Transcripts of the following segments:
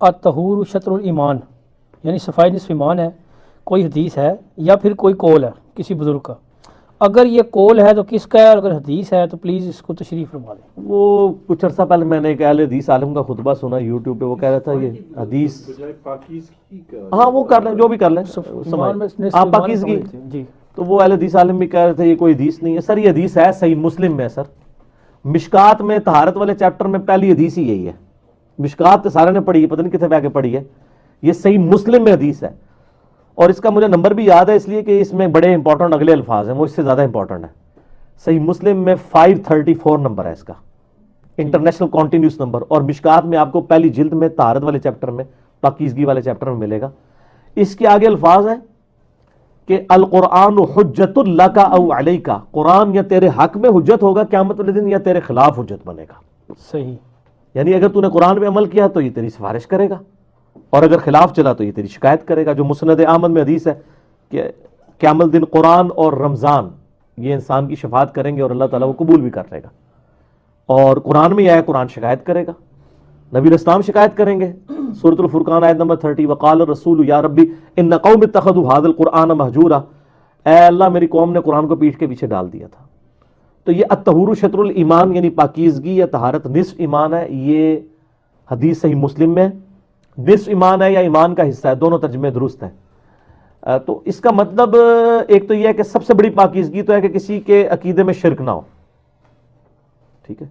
الطہور شطر الایمان، یعنی صفائی نصف ایمان ہے، کوئی حدیث ہے یا پھر کوئی قول ہے کسی بزرگ کا؟ اگر یہ قول ہے تو کس کا ہے، اور اگر حدیث ہے تو پلیز اس کو تشریح فرما دیں۔ وہ کچھ عرصہ پہلے میں نے ایک اہل حدیث عالم کا خطبہ سنا یوٹیوب پہ، وہ کہہ رہا تھا یہ حدیث، ہاں وہ کر لیں جو بھی کر لیں، آپ پاکیزگی، جی، تو وہ اہل حدیث عالم بھی کہہ رہے تھے یہ کوئی حدیث نہیں ہے۔ سر یہ حدیث ہے صحیح مسلم میں، سر مشکات میں طہارت والے چیپٹر میں پہلی حدیث ہی یہی ہے۔ مشکات تو سارے نے پڑھی ہے، پتہ نہیں کتنے پہ آگے پڑھی ہے، یہ صحیح مسلم میں حدیث ہے، اور اس کا مجھے نمبر بھی یاد ہے اس لیے کہ اس میں بڑے امپورٹنٹ اگلے الفاظ ہیں، وہ اس سے زیادہ امپورٹنٹ ہے۔ صحیح مسلم میں 534 نمبر ہے اس کا، انٹرنیشنل کنٹینیوس نمبر، اور مشکات میں آپ کو پہلی جلد میں طہارت والے چیپٹر میں، پاکیزگی والے چیپٹر میں ملے گا۔ اس کے آگے الفاظ ہیں کہ القرآن حجت لک او علیک، قرآن یا تیرے حق میں حجت ہوگا قیامت والے دن یا تیرے خلاف حجت بنے گا۔ صحیح، یعنی اگر تو نے قرآن پہ عمل کیا تو یہ تیری سفارش کرے گا، اور اگر خلاف چلا تو یہ تیری شکایت کرے گا، جو مسند احمد میں حدیث ہے کہ قیامت دن قرآن اور رمضان یہ انسان کی شفاعت کریں گے اور اللہ تعالیٰ وہ قبول بھی کر لے گا۔ اور قرآن میں آیا قرآن شکایت کرے گا، نبی الاسلام شکایت کریں گے، سورۃ الفرقان آیت نمبر 30، وقال الرسول یا ربی ان قوم اتخذوا هذا القرآن مہجورا، اے اللہ میری قوم نے قرآن کو پیٹھ کے پیچھے ڈال دیا تھا۔ تو یہ الطہور شطر الایمان یعنی پاکیزگی یا طہارت نصف ایمان ہے، یہ حدیث صحیح مسلم میں نصف ایمان ہے یا ایمان کا حصہ ہے، دونوں ترجمے درست ہیں۔ تو اس کا مطلب ایک تو یہ ہے کہ سب سے بڑی پاکیزگی تو ہے کہ کسی کے عقیدے میں شرک نہ ہو، ٹھیک ہے،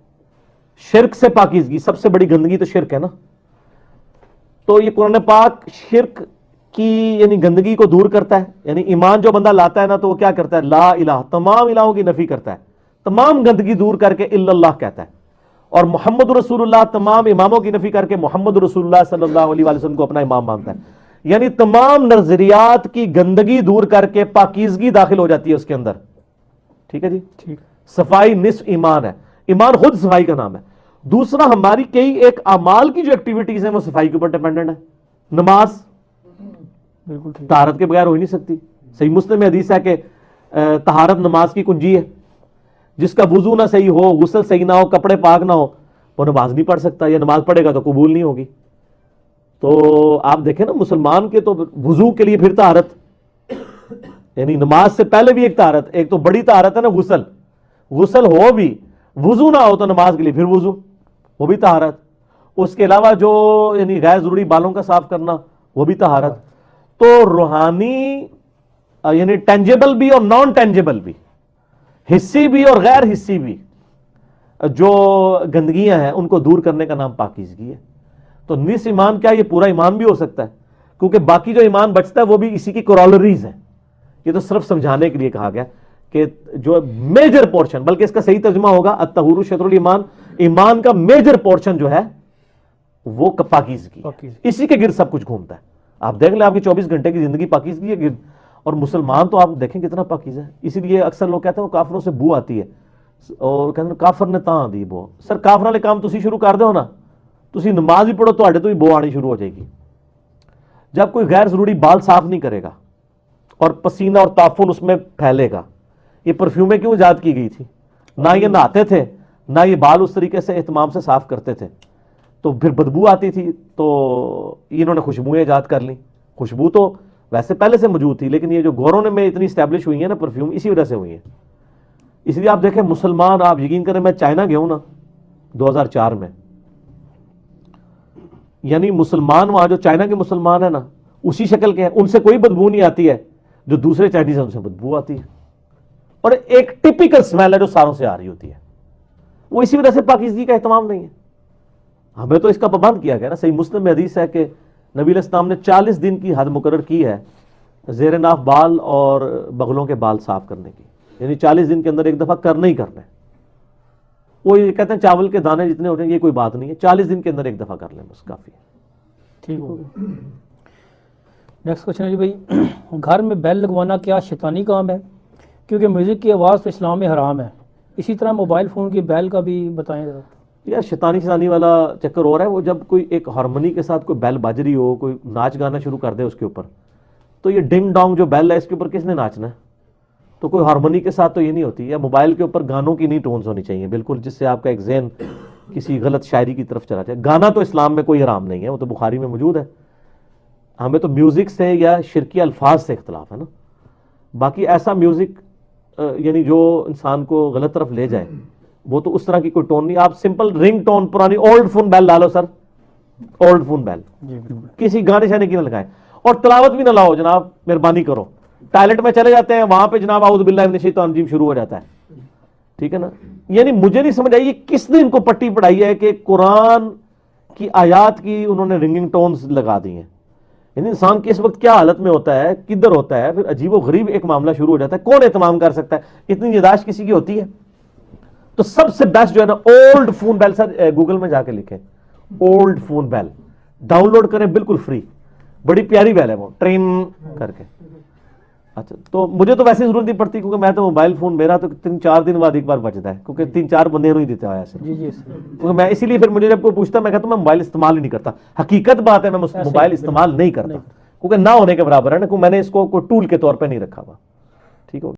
شرک سے پاکیزگی، سب سے بڑی گندگی تو شرک ہے نا۔ تو یہ قرآن پاک شرک کی یعنی گندگی کو دور کرتا ہے، یعنی ایمان جو بندہ لاتا ہے نا تو وہ کیا کرتا ہے، لا الہ، تمام الہوں کی نفی کرتا ہے، تمام گندگی دور کر کے الا اللہ کہتا ہے، اور محمد رسول اللہ، تمام اماموں کی نفی کر کے محمد رسول اللہ صلی اللہ علیہ وسلم کو اپنا امام مانتا ہے، یعنی تمام نظریات کی گندگی دور کر کے پاکیزگی داخل ہو جاتی ہے اس کے اندر، ٹھیک ہے جی، ٹھیک، صفائی نصف ایمان ہے، ایمان خود صفائی کا نام ہے۔ دوسرا ہماری کئی ایک اعمال کی جو ایکٹیویٹیز ہیں وہ صفائی کے اوپر ڈیپینڈنٹ ہے، نماز بالکل ٹھیک، طہارت کے بغیر ہو ہی نہیں سکتی، صحیح مسلم میں حدیث ہے کہ طہارت نماز کی کنجی ہے، جس کا وضو نہ صحیح ہو، غسل صحیح نہ ہو، کپڑے پاک نہ ہو، وہ نماز نہیں پڑھ سکتا، یا نماز پڑھے گا تو قبول نہیں ہوگی۔ تو آپ دیکھیں نا مسلمان کے تو وضو کے لیے پھر طہارت، یعنی نماز سے پہلے بھی ایک طہارت، ایک تو بڑی طہارت ہے نا غسل، غسل ہو بھی وضو نہ ہو تو نماز کے لیے پھر وضو، وہ بھی طہارت، اس کے علاوہ جو یعنی غیر ضروری بالوں کا صاف کرنا وہ بھی طہارت۔ تو روحانی یعنی ٹینجیبل بھی اور نان ٹینجیبل بھی، حصی بھی اور غیر حصی بھی جو گندگیاں ہیں ان کو دور کرنے کا نام پاکیزگی ہے۔ تو نصف ایمان کیا، یہ پورا ایمان بھی ہو سکتا ہے، کیونکہ باقی جو ایمان بچتا ہے وہ بھی اسی کی کورالریز ہیں۔ یہ تو صرف سمجھانے کے لیے کہا گیا کہ جو میجر پورشن، بلکہ اس کا صحیح ترجمہ ہوگا الطہور شطر الایمان، ایمان کا میجر پورشن جو ہے وہ پاکیزگی ہے، اسی کے گرد سب کچھ گھومتا ہے۔ آپ دیکھ لیں آپ کی 24 گھنٹے کی زندگی پاکیزگی ہے گرد، اور مسلمان تو آپ دیکھیں کتنا پاکیزہ ہے۔ اسی لیے اکثر لوگ کہتے ہیں کافروں سے بو آتی ہے، اور کہتے ہیں کافر نے تاں دی بو، سر کافر والے کام تسی شروع کر دو نا، تسی نماز ہی پڑھو تو ہی بو آنی شروع ہو جائے گی۔ جب کوئی غیر ضروری بال صاف نہیں کرے گا اور پسینہ اور تعفن اس میں پھیلے گا، یہ پرفیومیں کیوں ایجاد کی گئی تھی؟ نہ یہ نہاتے تھے، نہ یہ بال اس طریقے سے اہتمام سے صاف کرتے تھے، تو پھر بدبو آتی تھی، تو انہوں نے خوشبوئیں ایجاد کر لیں۔ خوشبو تو ویسے پہلے سے موجود تھی، لیکن یہ جو گوروں نے میں اتنی اسٹیبلش ہوئی ہیں نا پرفیوم، اسی وجہ سے ہوئی ہیں۔ اس لیے آپ دیکھیں مسلمان، آپ یقین کریں میں چائنا گیا ہوں نا 2004 میں، یعنی مسلمان وہاں جو چائنا کے مسلمان ہیں نا اسی شکل کے ہیں، ان سے کوئی بدبو نہیں آتی ہے، جو دوسرے چائنیز ہیں ان سے بدبو آتی ہے، اور ایک ٹپیکل سمیل ہے جو ساروں سے آ رہی ہوتی ہے۔ وہ اسی وجہ سے پاکیزگی کا اہتمام نہیں ہے۔ ہمیں تو اس کا پابند کیا گیا نا، صحیح مسلم میں حدیث ہے کہ نبی علیہ السلام نے 40 دن کی حد مقرر کی ہے زیر ناف بال اور بغلوں کے بال صاف کرنے کی، یعنی 40 دن کے اندر ایک دفعہ کرنا ہی کرنا ہے۔ وہ یہ کہتے ہیں چاول کے دانے جتنے ہوتے ہیں یہ کوئی بات نہیں ہے، 40 دن کے اندر ایک دفعہ کر لیں بس کافی ہے۔ ٹھیک ہو گیا۔ نیکسٹ کوشچن ہے جی بھائی، گھر میں بیل لگوانا کیا شیطانی کام ہے؟ کیونکہ میوزک کی آواز تو اسلام میں حرام ہے، اسی طرح موبائل فون کی بیل کا بھی بتائیں ذرا۔ یار شیطانی والا چکر ہو رہا ہے، وہ جب کوئی ایک ہارمونی کے ساتھ کوئی بیل بج رہی ہو، کوئی ناچ گانا شروع کر دے اس کے اوپر، تو یہ ڈنگ ڈونگ جو بیل ہے اس کے اوپر کس نے ناچنا ہے؟ تو کوئی ہارمونی کے ساتھ تو یہ نہیں ہوتی، یا موبائل کے اوپر گانوں کی نہیں ٹونز ہونی چاہیے بالکل، جس سے آپ کا ایک ذہن کسی غلط شاعری کی طرف چلا جائے. گانا تو اسلام میں کوئی حرام نہیں ہے, وہ تو بخاری میں موجود ہے. ہمیں تو میوزک سے یا شرکی الفاظ سے اختلاف ہے نا. باقی ایسا میوزک یعنی جو انسان کو غلط طرف لے جائے, وہ تو اس طرح کی کوئی ٹون نہیں. آپ سمپل رنگ ٹون پرانی اولڈ فون بیل ڈالو سر, اولڈ فون بیل, کسی گانے شانے کی نہ لگائیں, اور تلاوت بھی نہ لاؤ جناب, مہربانی کرو. ٹوائلٹ میں چلے جاتے ہیں, وہاں پہ جناب اعوذ باللہ من الشیطان الرجیم شروع ہو جاتا ہے, ٹھیک ہے نا. یعنی مجھے نہیں سمجھ آئی کس نے ان کو پٹی پڑھائی ہے کہ قرآن کی آیات کی انہوں نے رنگنگ ٹونز لگا دی ہیں. یعنی انسان کس وقت کیا حالت میں ہوتا ہے, کدھر ہوتا ہے, پھر عجیب و غریب ایک معاملہ شروع ہو جاتا ہے. کون اہتمام کر سکتا ہے, اتنی یاداشت کسی کی ہوتی ہے؟ تو سب سے بیسٹ جو ہے نا اولڈ فون بیل. سر گوگل میں جا کے لکھیں اولڈ فون بیل, ڈاؤن لوڈ کریں, بالکل فری, بڑی پیاری بیل ہے وہ, ٹرین کر کے. اچھا, تو مجھے تو ویسے ضرورت نہیں پڑتی کیونکہ میں تو موبائل فون میرا تو 3-4 دن بعد ایک بار بچتا ہے, کیونکہ 3-4 بندے نہیں دیتے ہیں ایسے. جی جی کیونکہ میں اسی لیے پھر مجھے جب کوئی پوچھتا میں کہتا ہوں میں موبائل استعمال ہی نہیں کرتا. حقیقت بات ہے میں موبائل استعمال نہیں کرتا, کیونکہ نہ ہونے کے برابر ہے نا, کیونکہ میں نے اس کو کوئی ٹول کے طور پہ نہیں رکھا ہوا. ٹھیک ہو.